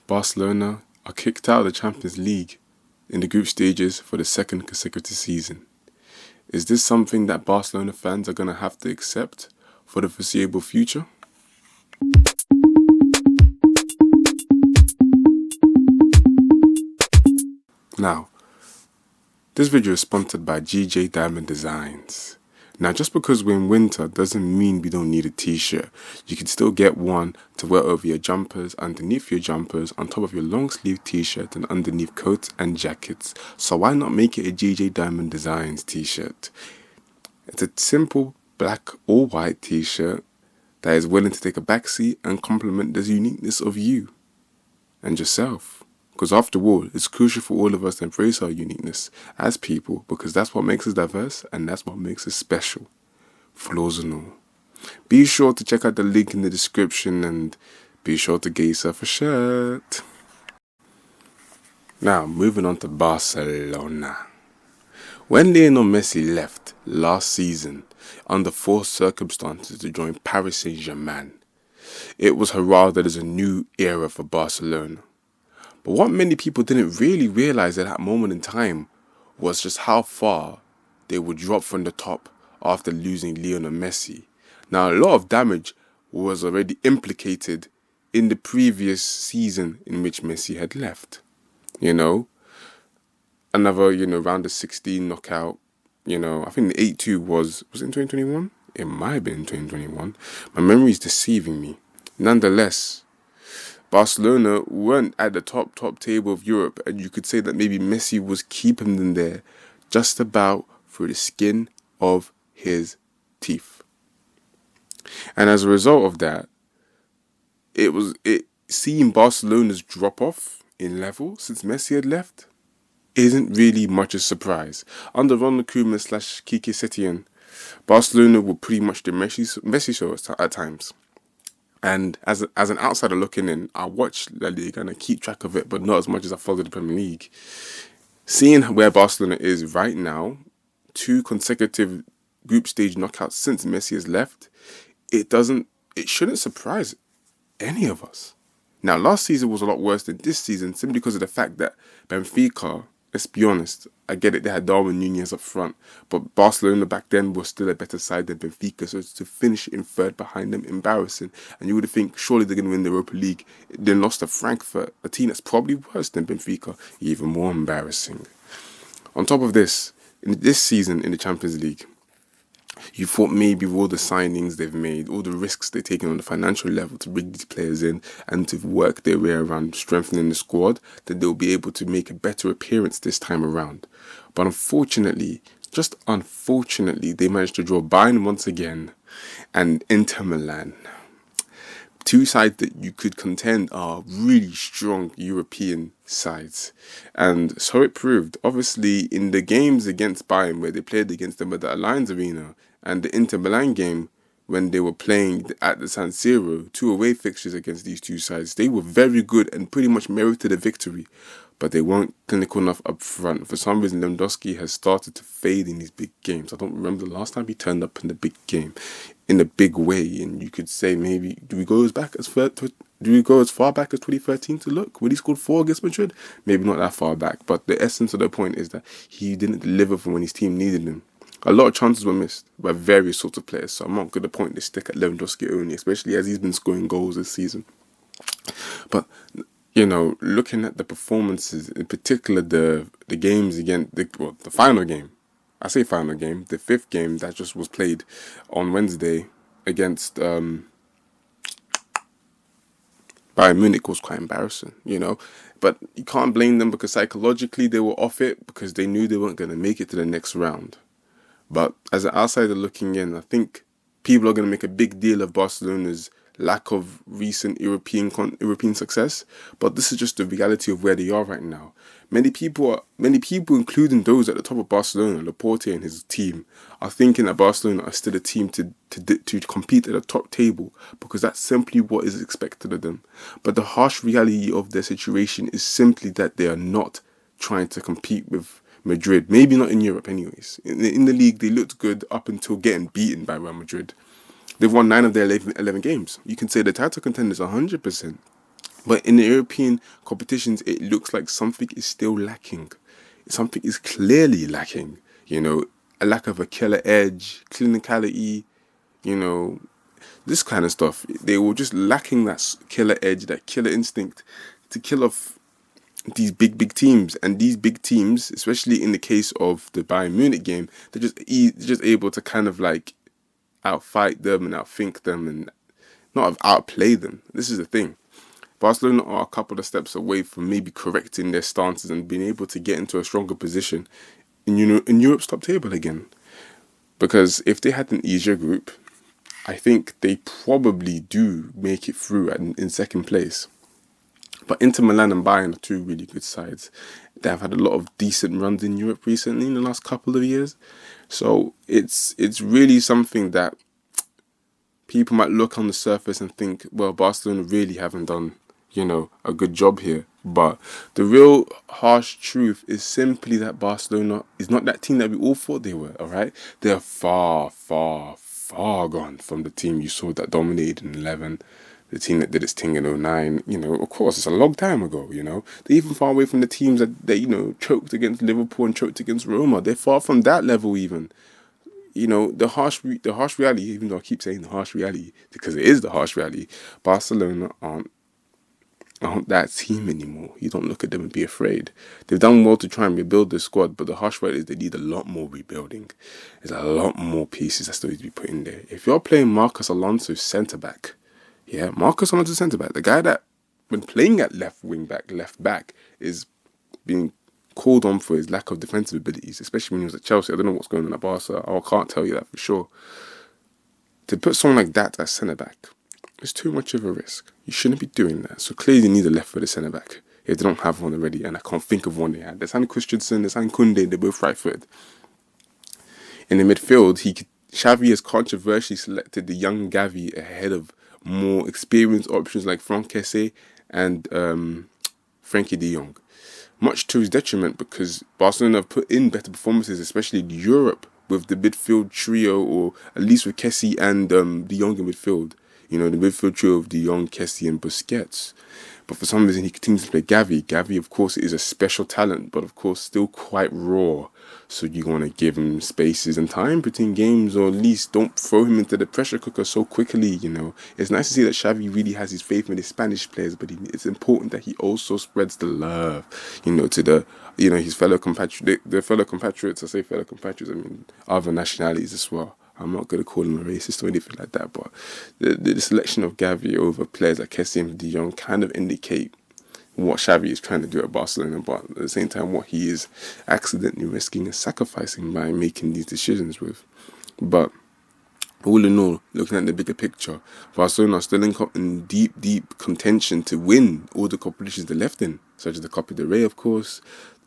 Barcelona are kicked out of the Champions League in the group stages for the second consecutive season. Is this something that Barcelona fans are going to have to accept for the foreseeable future? Now, this video is sponsored by GJ Diamond Designs. Now, just because we're in winter doesn't mean we don't need a t-shirt. You can still get one to wear over your jumpers, underneath your jumpers, on top of your long sleeve t-shirt, and underneath coats and jackets. So why not make it a GJ Diamond Designs t-shirt? It's a simple black or white t-shirt that is willing to take a backseat and complement the uniqueness of you and yourself. Because after all, it's crucial for all of us to embrace our uniqueness as people, because that's what makes us diverse and that's what makes us special. Flaws and all. Be sure to check out the link in the description and be sure to get yourself a shirt. Now, moving on to Barcelona. When Lionel Messi left last season under forced circumstances to join Paris Saint-Germain, it was heralded as a new era for Barcelona. But what many people didn't really realize at that moment in time was just how far they would drop from the top after losing Lionel Messi. Now, a lot of damage was already implicated in the previous season in which Messi had left. Another, round of 16 knockout, I think the 8-2 was it in 2021? It might have been in 2021. My memory is deceiving me. Nonetheless, Barcelona weren't at the top table of Europe, and you could say that maybe Messi was keeping them there just about through the skin of his teeth. And as a result of that, seeing Barcelona's drop off in level since Messi had left isn't really much a surprise. Under Ronald Koeman / Kike Setien, Barcelona were pretty much the Messi show at times. And as an outsider looking in, I watch La Liga and I keep track of it, but not as much as I follow the Premier League. Seeing where Barcelona is right now, 2 consecutive group stage knockouts since Messi has left, it shouldn't surprise any of us. Now, last season was a lot worse than this season simply because of the fact that Benfica, let's be honest, I get it, they had Darwin Núñez up front, but Barcelona back then was still a better side than Benfica, so to finish in third behind them, embarrassing. And you would think, surely they're going to win the Europa League. They lost to Frankfurt, a team that's probably worse than Benfica, even more embarrassing. On top of this, in this season in the Champions League, you thought maybe with all the signings they've made, all the risks they're taking on the financial level to bring these players in and to work their way around strengthening the squad, that they'll be able to make a better appearance this time around. But unfortunately, just unfortunately, they managed to draw Bayern once again and Inter Milan. 2 sides that you could contend are really strong European sides. And so it proved. Obviously, in the games against Bayern, where they played against them at the Allianz Arena, and the Inter Milan game, when they were playing at the San Siro, 2 away fixtures against these 2 sides, they were very good and pretty much merited a victory. But they weren't clinical enough up front. For some reason, Lewandowski has started to fade in these big games. I don't remember the last time he turned up in the big game, in a big way. And you could say maybe, do we go as far back as 2013 to look when he scored 4 against Madrid? Maybe not that far back. But the essence of the point is that he didn't deliver for when his team needed him. A lot of chances were missed by various sorts of players. So I'm not going to point this stick at Lewandowski only, especially as he's been scoring goals this season. But looking at the performances, in particular the games against the final game. I say final game, the 5th game that just was played on Wednesday against Bayern Munich was quite embarrassing, But you can't blame them because psychologically they were off it because they knew they weren't going to make it to the next round. But as an outsider looking in, I think people are going to make a big deal of Barcelona's lack of recent European success, but this is just the reality of where they are right now. Many people, including those at the top of Barcelona, Laporte and his team, are thinking that Barcelona are still a team to compete at the top table because that's simply what is expected of them. But the harsh reality of their situation is simply that they are not trying to compete with Madrid. Maybe not in Europe, anyways. In the league, they looked good up until getting beaten by Real Madrid. They've won 9 of their 11 games. You can say the title contenders 100%. But in the European competitions, it looks like something is still lacking. Something is clearly lacking. A lack of a killer edge, clinicality, you know, this kind of stuff. They were just lacking that killer edge, that killer instinct to kill off these big teams. And these big teams, especially in the case of the Bayern Munich game, they're just able to kind of like outfight them and outthink them and not outplay them. This is the thing. Barcelona are a couple of steps away from maybe correcting their stances and being able to get into a stronger position in Europe's top table again. Because if they had an easier group, I think they probably do make it through in second place. But Inter Milan and Bayern are two really good sides. They have had a lot of decent runs in Europe recently in the last couple of years. So it's really something that people might look on the surface and think, well, Barcelona really haven't done, a good job here. But the real harsh truth is simply that Barcelona is not that team that we all thought they were, all right? They're far, far, far gone from the team you saw that dominated in 11, the team that did its thing in 09. Of course, it's a long time ago, They're even far away from the teams that choked against Liverpool and choked against Roma. They're far from that level even. The harsh reality, even though I keep saying the harsh reality, because it is the harsh reality, Barcelona aren't that team anymore. You don't look at them and be afraid. They've done well to try and rebuild the squad, but the harsh reality is they need a lot more rebuilding. There's a lot more pieces that still need to be put in there. If you're playing Marcos Alonso centre-back, Marcos Alonso centre-back, the guy that, when playing at left back, is being called on for his lack of defensive abilities, especially when he was at Chelsea. I don't know what's going on at Barca. I can't tell you that for sure. To put someone like that as centre-back, it's too much of a risk. You shouldn't be doing that. So clearly you need a left-footed centre-back. If they don't have one already, and I can't think of one they had. There's Christensen, there's Koundé, they're both right-footed. In the midfield, Xavi has controversially selected the young Gavi ahead of more experienced options like Franck Kessié and Frenkie de Jong. Much to his detriment, because Barcelona have put in better performances, especially in Europe, with the midfield trio, or at least with Kessié and de Jong in midfield. The midfield trio of de Jong, Kessié and Busquets. But for some reason, he continues to play Gavi. Gavi, of course, is a special talent, but of course, still quite raw. So you want to give him spaces and time between games, or at least don't throw him into the pressure cooker so quickly, It's nice to see that Xavi really has his faith in his Spanish players, but it's important that he also spreads the love, to the, his fellow compatriots. I say fellow compatriots, I mean other nationalities as well. I'm not going to call him a racist or anything like that, but the selection of Gavi over players like Kessié and de Jong kind of indicate what Xavi is trying to do at Barcelona, but at the same time what he is accidentally risking and sacrificing by making these decisions with. But all in all, looking at the bigger picture, Barcelona are still in deep contention to win all the competitions they're left in, such as the Copa del Rey, of course,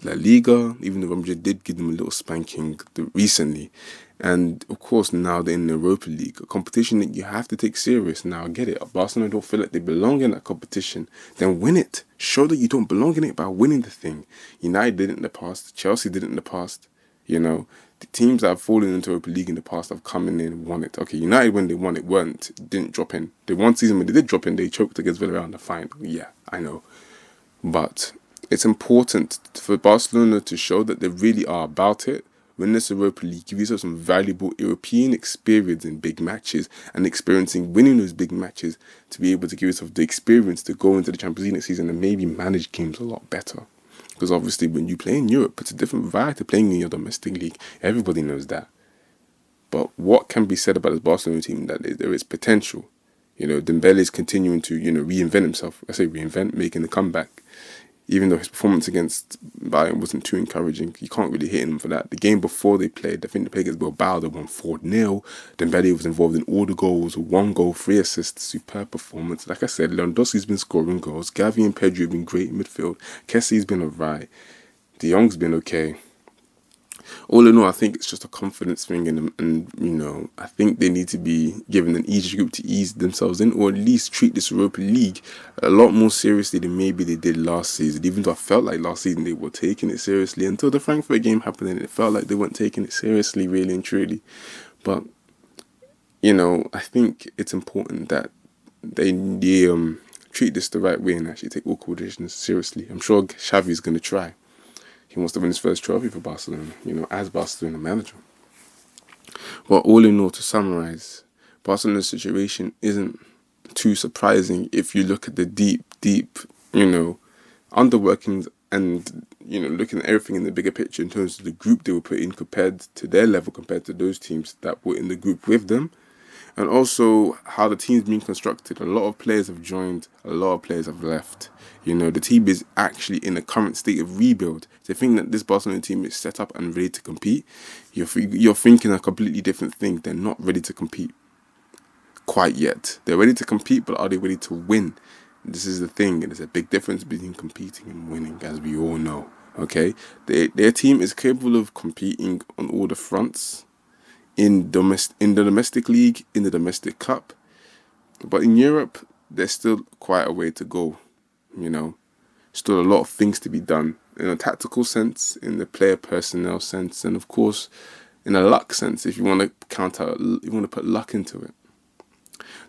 La Liga, even though Real Madrid did give them a little spanking recently. And of course, now they're in the Europa League, a competition that you have to take serious. Now, I get it. If Barcelona don't feel like they belong in that competition, then win it. Show that you don't belong in it by winning the thing. United did it in the past. Chelsea did it in the past. The teams that have fallen into Europa League in the past have come in and won it. Okay, United, when they won it, didn't drop in. The one season when they did drop in, they choked against Villarreal in the final. Yeah, I know. But it's important for Barcelona to show that they really are about it. Win this Europa League, give yourself some valuable European experience in big matches, and winning those big matches to be able to give yourself the experience to go into the Champions League next season and maybe manage games a lot better. Because obviously when you play in Europe, it's a different vibe to playing in your domestic league. Everybody knows that. But what can be said about this Barcelona team, that there is potential. Dembele is continuing to, reinvent himself. I say reinvent, making a comeback. Even though his performance against Bayern wasn't too encouraging, you can't really hit him for that. The game before they played, I think they played against Bilbao, they won 4-0. Dembele was involved in all the goals, 1 goal, 3 assists, superb performance. Like I said, Lewandowski's been scoring goals. Gavi and Pedri have been great in midfield. Kessie's been alright. De Jong's been okay. All in all, I think it's just a confidence thing, and I think they need to be given an easy group to ease themselves in, or at least treat this Europa League a lot more seriously than maybe they did last season. Even though I felt like last season they were taking it seriously until the Frankfurt game happened, and it felt like they weren't taking it seriously, really and truly. But I think it's important that they treat this the right way and actually take all competitions seriously. I'm sure Xavi's going to try. He wants to win his first trophy for Barcelona, as Barcelona manager. Well, all in all, to summarize, Barcelona's situation isn't too surprising if you look at the deep, underworkings and, looking at everything in the bigger picture in terms of the group they were put in compared to their level, compared to those teams that were in the group with them. And also how the team's been constructed. A lot of players have joined, a lot of players have left. The team is actually in a current state of rebuild. To think that this Barcelona team is set up and ready to compete, you're thinking a completely different thing. They're not ready to compete quite yet. They're ready to compete, but are they ready to win? This is the thing, and there's a big difference between competing and winning, as we all know. Okay, their team is capable of competing on all the fronts. In the domestic league, in the domestic cup, but in Europe, there's still quite a way to go. Still a lot of things to be done in a tactical sense, in the player personnel sense, and of course, in a luck sense. If you want to put luck into it.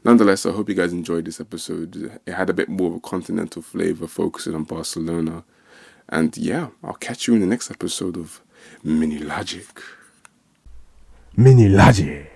Nonetheless, I hope you guys enjoyed this episode. It had a bit more of a continental flavor, focusing on Barcelona, and yeah, I'll catch you in the next episode of Mini Logic. Mini Logic.